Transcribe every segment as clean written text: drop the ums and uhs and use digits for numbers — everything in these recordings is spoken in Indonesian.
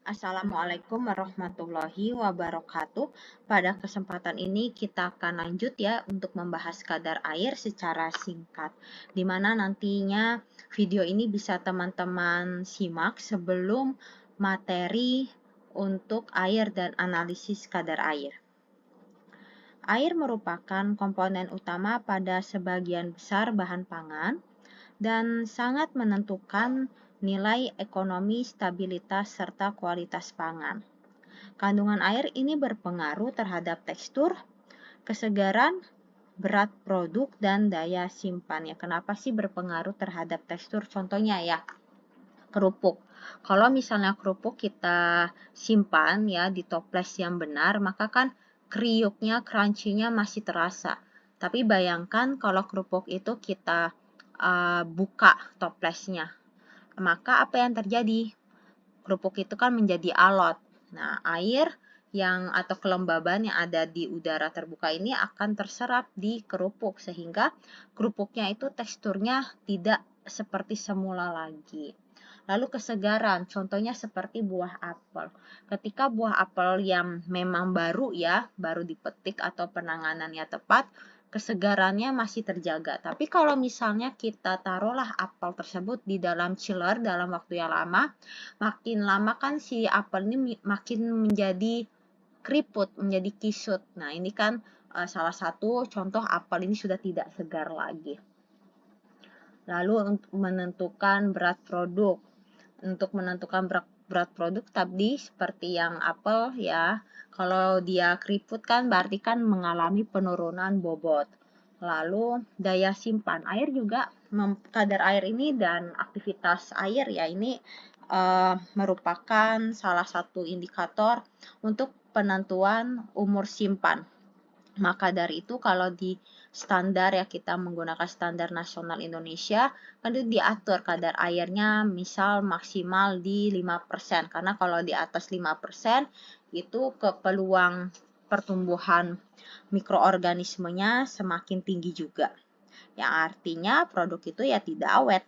Assalamualaikum warahmatullahi wabarakatuh. Pada kesempatan ini kita akan lanjut ya untuk membahas kadar air secara singkat. Di mana nantinya video ini bisa teman-teman simak sebelum materi untuk air dan analisis kadar air. Air merupakan komponen utama pada sebagian besar bahan pangan dan sangat menentukan nilai ekonomi, stabilitas, serta kualitas pangan. Kandungan air ini berpengaruh terhadap tekstur, kesegaran, berat produk, dan daya simpan. Ya, kenapa sih berpengaruh terhadap tekstur? Contohnya ya, kerupuk. Kalau misalnya kerupuk kita simpan ya di toples yang benar, maka kan kriuknya, crunchy-nya masih terasa. Tapi bayangkan kalau kerupuk itu kita buka toplesnya, maka apa yang terjadi? Kerupuk itu kan menjadi alot. Nah, air atau kelembaban yang ada di udara terbuka ini akan terserap di kerupuk sehingga kerupuknya itu teksturnya tidak seperti semula lagi. Lalu kesegaran, contohnya seperti buah apel. Ketika buah apel yang memang baru ya, baru dipetik atau penanganannya tepat, kesegarannya masih terjaga. Tapi kalau misalnya kita taruhlah apel tersebut di dalam chiller dalam waktu yang lama, makin lama kan si apel ini makin menjadi keriput, menjadi kisut. Nah, ini kan salah satu contoh apel ini sudah tidak segar lagi. Lalu untuk menentukan berat produk. Untuk menentukan berat produk tadi seperti yang apel ya, kalau dia keriput kan berarti kan mengalami penurunan bobot. Lalu daya simpan air juga, kadar air ini dan aktivitas air ya ini merupakan salah satu indikator untuk penentuan umur simpan. Maka dari itu kalau di standar ya, kita menggunakan standar nasional Indonesia, kan itu diatur kadar airnya misal maksimal di 5%. Karena kalau di atas 5% itu peluang pertumbuhan mikroorganismenya semakin tinggi juga. Yang artinya produk itu ya tidak awet.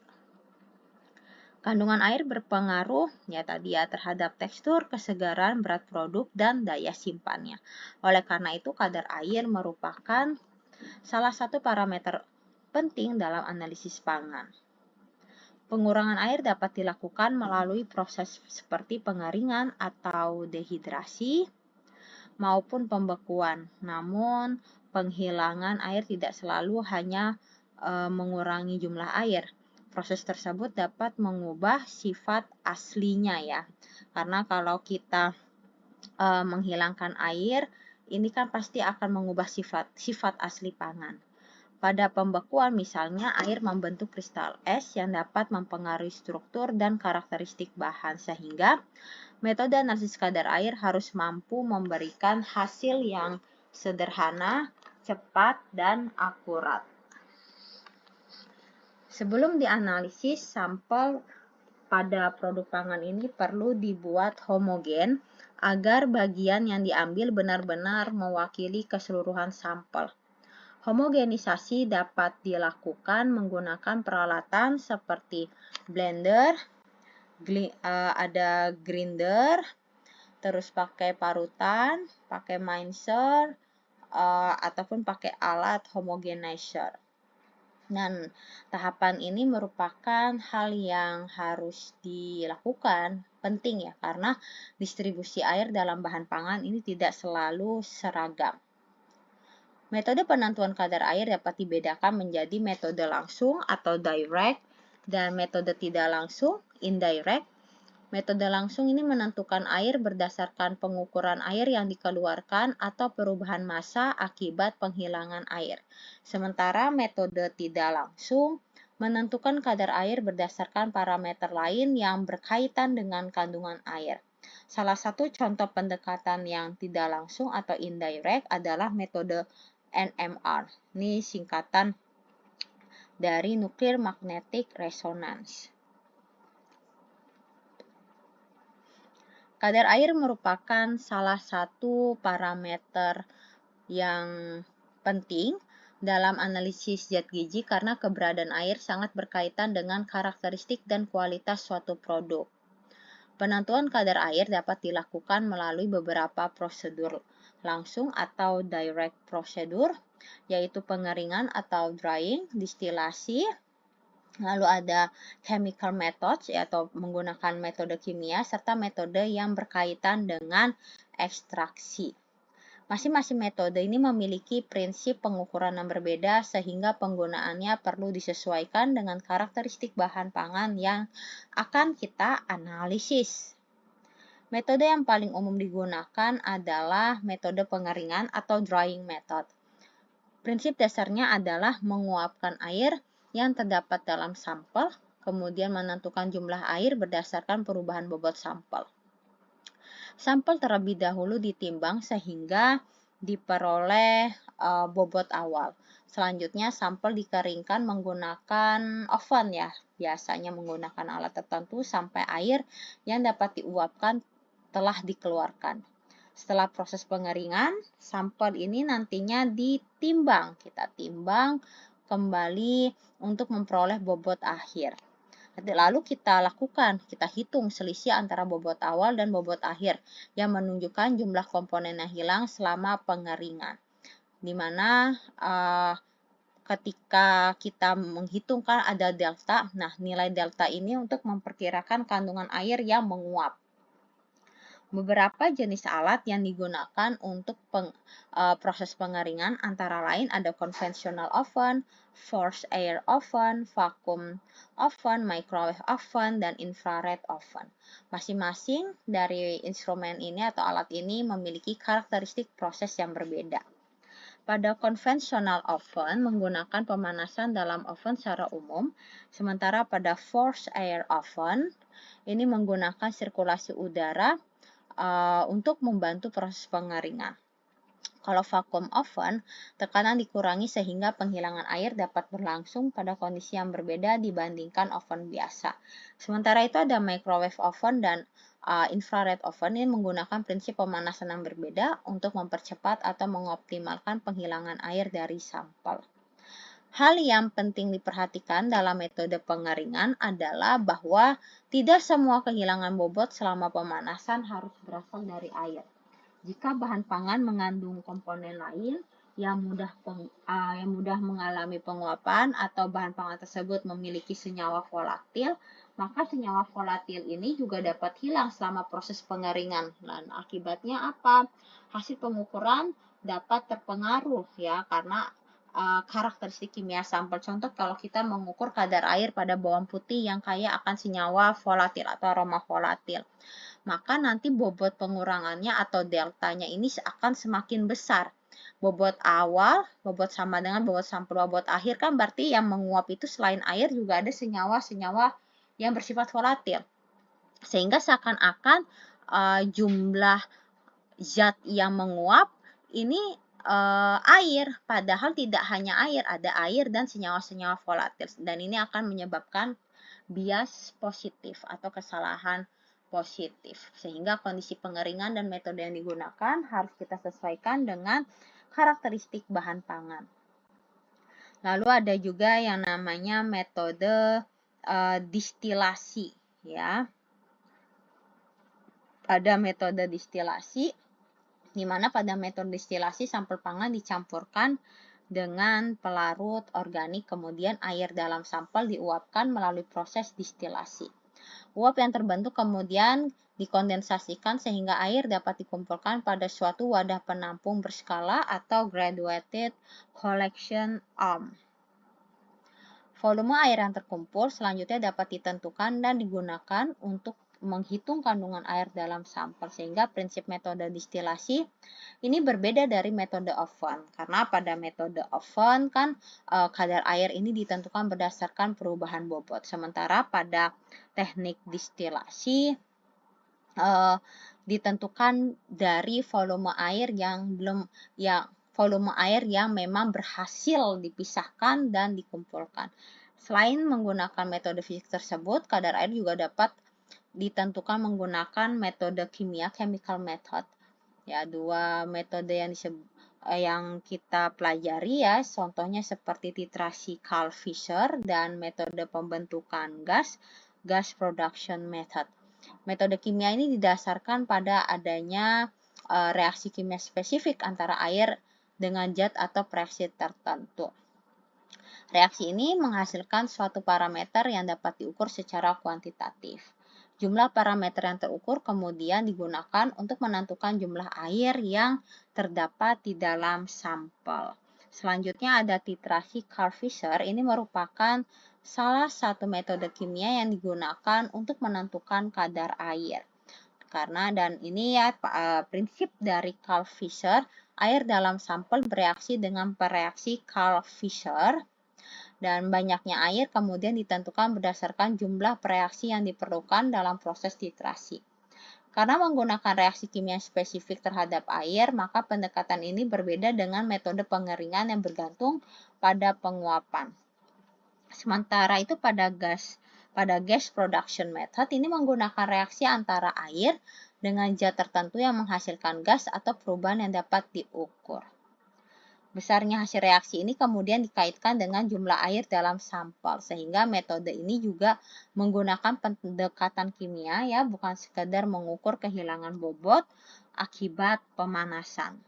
Kandungan air berpengaruh ya tadi ya terhadap tekstur, kesegaran, berat produk, dan daya simpannya. Oleh karena itu kadar air merupakan salah satu parameter penting dalam analisis pangan. Pengurangan air dapat dilakukan melalui proses seperti pengeringan atau dehidrasi maupun pembekuan. Namun, penghilangan air tidak selalu hanya mengurangi jumlah air. Proses tersebut dapat mengubah sifat aslinya ya. Karena kalau kita menghilangkan air, ini kan pasti akan mengubah sifat asli pangan. Pada pembekuan misalnya, air membentuk kristal es yang dapat mempengaruhi struktur dan karakteristik bahan, sehingga metode analisis kadar air harus mampu memberikan hasil yang sederhana, cepat, dan akurat. Sebelum dianalisis, sampel pada produk pangan ini perlu dibuat homogen agar bagian yang diambil benar-benar mewakili keseluruhan sampel. Homogenisasi dapat dilakukan menggunakan peralatan seperti blender, ada grinder, terus pakai parutan, pakai mincer, ataupun pakai alat homogenizer. Dan tahapan ini merupakan hal yang harus dilakukan, penting ya, karena distribusi air dalam bahan pangan ini tidak selalu seragam. Metode penentuan kadar air dapat dibedakan menjadi metode langsung atau direct dan metode tidak langsung, indirect. Metode langsung ini menentukan air berdasarkan pengukuran air yang dikeluarkan atau perubahan massa akibat penghilangan air. Sementara metode tidak langsung menentukan kadar air berdasarkan parameter lain yang berkaitan dengan kandungan air. Salah satu contoh pendekatan yang tidak langsung atau indirect adalah metode NMR. Ini singkatan dari Nuclear Magnetic Resonance. Kadar air merupakan salah satu parameter yang penting dalam analisis zat gizi karena keberadaan air sangat berkaitan dengan karakteristik dan kualitas suatu produk. Penentuan kadar air dapat dilakukan melalui beberapa prosedur langsung atau direct procedure, yaitu pengeringan atau drying, distilasi, lalu ada chemical methods, atau menggunakan metode kimia, serta metode yang berkaitan dengan ekstraksi. Masing-masing metode ini memiliki prinsip pengukuran yang berbeda sehingga penggunaannya perlu disesuaikan dengan karakteristik bahan pangan yang akan kita analisis. Metode yang paling umum digunakan adalah metode pengeringan atau drying method. Prinsip dasarnya adalah menguapkan air yang terdapat dalam sampel, kemudian menentukan jumlah air berdasarkan perubahan bobot sampel. Sampel terlebih dahulu ditimbang sehingga diperoleh bobot awal. Selanjutnya sampel dikeringkan menggunakan oven ya, biasanya menggunakan alat tertentu sampai air yang dapat diuapkan telah dikeluarkan. Setelah proses pengeringan, sampel ini nantinya ditimbang. Kita timbang kembali untuk memperoleh bobot akhir. Lalu kita hitung selisih antara bobot awal dan bobot akhir yang menunjukkan jumlah komponen yang hilang selama pengeringan. Di mana ketika kita menghitungkan ada delta, nah nilai delta ini untuk memperkirakan kandungan air yang menguap. Beberapa jenis alat yang digunakan untuk proses pengeringan antara lain ada conventional oven, forced air oven, vacuum oven, microwave oven, dan infrared oven. Masing-masing dari instrumen ini atau alat ini memiliki karakteristik proses yang berbeda. Pada conventional oven menggunakan pemanasan dalam oven secara umum, sementara pada forced air oven ini menggunakan sirkulasi udara untuk membantu proses pengeringan. Kalau vacuum oven, tekanan dikurangi sehingga penghilangan air dapat berlangsung pada kondisi yang berbeda dibandingkan oven biasa. Sementara itu ada microwave oven dan infrared oven yang menggunakan prinsip pemanasan yang berbeda untuk mempercepat atau mengoptimalkan penghilangan air dari sampel. Hal yang penting diperhatikan dalam metode pengeringan adalah bahwa tidak semua kehilangan bobot selama pemanasan harus berasal dari air. Jika bahan pangan mengandung komponen lain yang mudah mengalami penguapan atau bahan pangan tersebut memiliki senyawa volatil, maka senyawa volatil ini juga dapat hilang selama proses pengeringan. Dan akibatnya apa? Hasil pengukuran dapat terpengaruh ya karena karakteristik kimia sampel. Contoh kalau kita mengukur kadar air pada bawang putih yang kaya akan senyawa volatil atau aroma volatil, maka nanti bobot pengurangannya atau deltanya ini akan semakin besar. Bobot awal, bobot sama dengan bobot sampel, bobot akhir kan berarti yang menguap itu selain air juga ada senyawa-senyawa yang bersifat volatil. Sehingga seakan-akan jumlah zat yang menguap ini air, padahal tidak hanya air, ada air dan senyawa-senyawa volatil. Dan ini akan menyebabkan bias positif atau kesalahan positif. Sehingga kondisi pengeringan dan metode yang digunakan harus kita sesuaikan dengan karakteristik bahan pangan. Lalu ada juga yang namanya metode distilasi ya. Pada metode distilasi di mana pada metode distilasi sampel pangan dicampurkan dengan pelarut organik, kemudian air dalam sampel diuapkan melalui proses distilasi. Uap yang terbentuk kemudian dikondensasikan sehingga air dapat dikumpulkan pada suatu wadah penampung berskala atau graduated collection arm. Volume air yang terkumpul selanjutnya dapat ditentukan dan digunakan untuk menghitung kandungan air dalam sampel, sehingga prinsip metode distilasi ini berbeda dari metode oven. Karena pada metode oven kan kadar air ini ditentukan berdasarkan perubahan bobot. Sementara pada teknik distilasi ditentukan dari volume air yang memang berhasil dipisahkan dan dikumpulkan. Selain menggunakan metode fisik tersebut, kadar air juga dapat ditentukan menggunakan metode kimia, chemical method. Ya, dua metode yang kita pelajari ya, contohnya seperti titrasi Carl Fisher dan metode pembentukan gas production method. Metode kimia ini didasarkan pada adanya reaksi kimia spesifik antara air dengan zat atau reaksi tertentu. Reaksi ini menghasilkan suatu parameter yang dapat diukur secara kuantitatif. Jumlah parameter yang terukur kemudian digunakan untuk menentukan jumlah air yang terdapat di dalam sampel. Selanjutnya ada titrasi Carl-Fisher. Ini merupakan salah satu metode kimia yang digunakan untuk menentukan kadar air. Dan ini ya prinsip dari Carl-Fisher, air dalam sampel bereaksi dengan pereaksi Carl-Fisher dan banyaknya air kemudian ditentukan berdasarkan jumlah reaksi yang diperlukan dalam proses titrasi. Karena menggunakan reaksi kimia spesifik terhadap air, maka pendekatan ini berbeda dengan metode pengeringan yang bergantung pada penguapan. Sementara itu pada gas production method ini menggunakan reaksi antara air dengan zat tertentu yang menghasilkan gas atau perubahan yang dapat diukur. Besarnya hasil reaksi ini kemudian dikaitkan dengan jumlah air dalam sampel, sehingga metode ini juga menggunakan pendekatan kimia ya, bukan sekedar mengukur kehilangan bobot akibat pemanasan.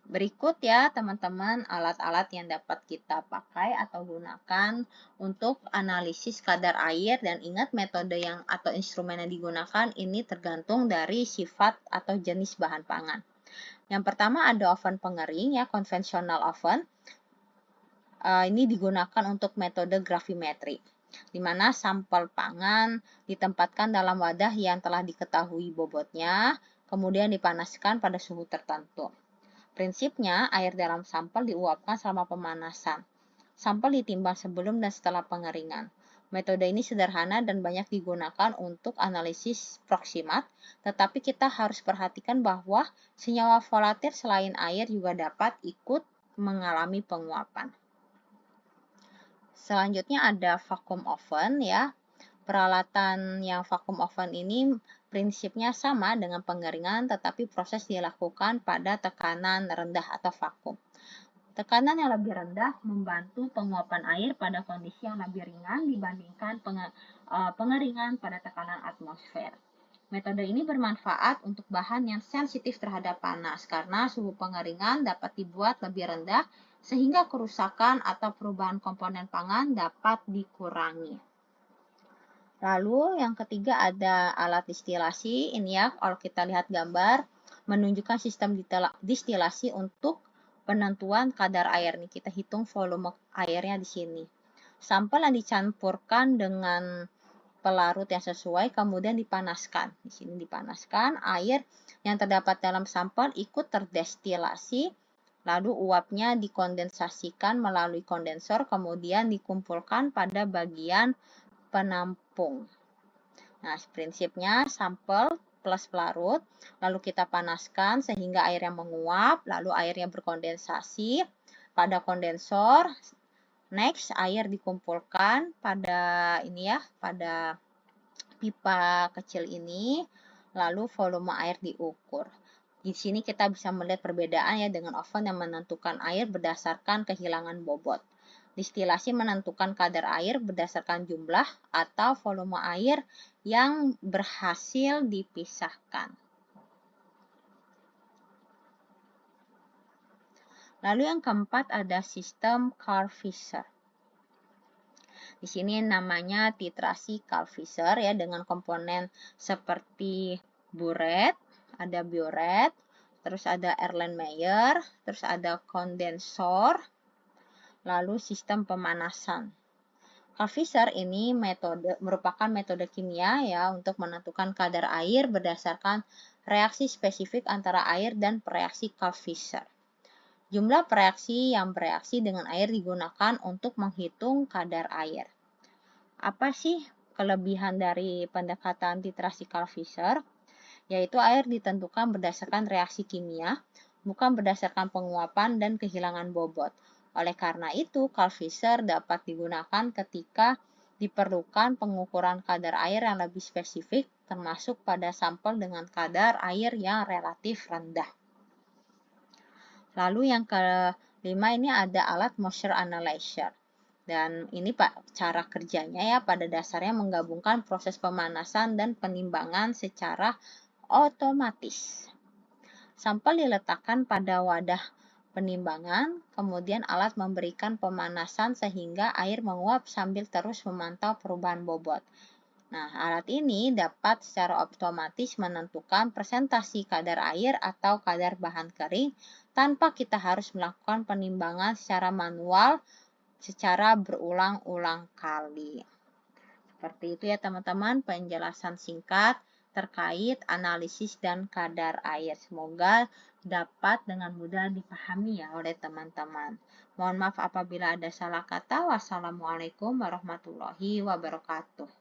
Berikut ya teman-teman alat-alat yang dapat kita pakai atau gunakan untuk analisis kadar air, dan ingat metode yang atau instrumen yang digunakan ini tergantung dari sifat atau jenis bahan pangan. Yang pertama ada oven pengering ya, konvensional oven. Ini digunakan untuk metode gravimetri, di mana sampel pangan ditempatkan dalam wadah yang telah diketahui bobotnya, kemudian dipanaskan pada suhu tertentu. Prinsipnya, air dalam sampel diuapkan selama pemanasan. Sampel ditimbang sebelum dan setelah pengeringan. Metode ini sederhana dan banyak digunakan untuk analisis proximat, tetapi kita harus perhatikan bahwa senyawa volatil selain air juga dapat ikut mengalami penguapan. Selanjutnya ada vacuum oven ya. Peralatan yang vacuum oven ini prinsipnya sama dengan pengeringan, tetapi proses dilakukan pada tekanan rendah atau vakum. Tekanan yang lebih rendah membantu penguapan air pada kondisi yang lebih ringan dibandingkan pengeringan pada tekanan atmosfer. Metode ini bermanfaat untuk bahan yang sensitif terhadap panas karena suhu pengeringan dapat dibuat lebih rendah sehingga kerusakan atau perubahan komponen pangan dapat dikurangi. Lalu yang ketiga ada alat distilasi. Ini ya, kalau kita lihat gambar menunjukkan sistem distilasi untuk penentuan kadar air nih. Kita hitung volume airnya di sini. Sampel yang dicampurkan dengan pelarut yang sesuai kemudian dipanaskan. Di sini dipanaskan, air yang terdapat dalam sampel ikut terdestilasi. Lalu uapnya dikondensasikan melalui kondensor kemudian dikumpulkan pada bagian penampung. Nah, prinsipnya sampel plus pelarut, lalu kita panaskan sehingga airnya menguap, lalu airnya berkondensasi pada kondensor. Next, air dikumpulkan pada pada pipa kecil ini, lalu volume air diukur. Di sini kita bisa melihat perbedaan ya dengan oven yang menentukan air berdasarkan kehilangan bobot. Distilasi menentukan kadar air berdasarkan jumlah atau volume air yang berhasil dipisahkan. Lalu yang keempat ada sistem Carl-Fisher. Di sini namanya titrasi Carl-Fisher ya, dengan komponen seperti buret, ada biuret, terus ada Erlenmeyer, terus ada kondensor, lalu sistem pemanasan. Carl-Fisher ini merupakan metode kimia ya untuk menentukan kadar air berdasarkan reaksi spesifik antara air dan reaksi Carl-Fisher. Jumlah reaksi yang bereaksi dengan air digunakan untuk menghitung kadar air. Apa sih kelebihan dari pendekatan titrasi Carl-Fisher? Yaitu air ditentukan berdasarkan reaksi kimia, bukan berdasarkan penguapan dan kehilangan bobot. Oleh karena itu, Carl-Fisher dapat digunakan ketika diperlukan pengukuran kadar air yang lebih spesifik, termasuk pada sampel dengan kadar air yang relatif rendah. Lalu yang kelima ini ada alat moisture analyzer. Dan ini Pak cara kerjanya ya, pada dasarnya menggabungkan proses pemanasan dan penimbangan secara otomatis. Sampel diletakkan pada wadah penimbangan, kemudian alat memberikan pemanasan sehingga air menguap sambil terus memantau perubahan bobot. Nah, alat ini dapat secara otomatis menentukan presentasi kadar air atau kadar bahan kering tanpa kita harus melakukan penimbangan secara manual secara berulang-ulang kali. Seperti itu ya teman-teman penjelasan singkat terkait analisis dan kadar air. Semoga dapat dengan mudah dipahami ya oleh teman-teman. Mohon maaf apabila ada salah kata. Wassalamualaikum warahmatullahi wabarakatuh.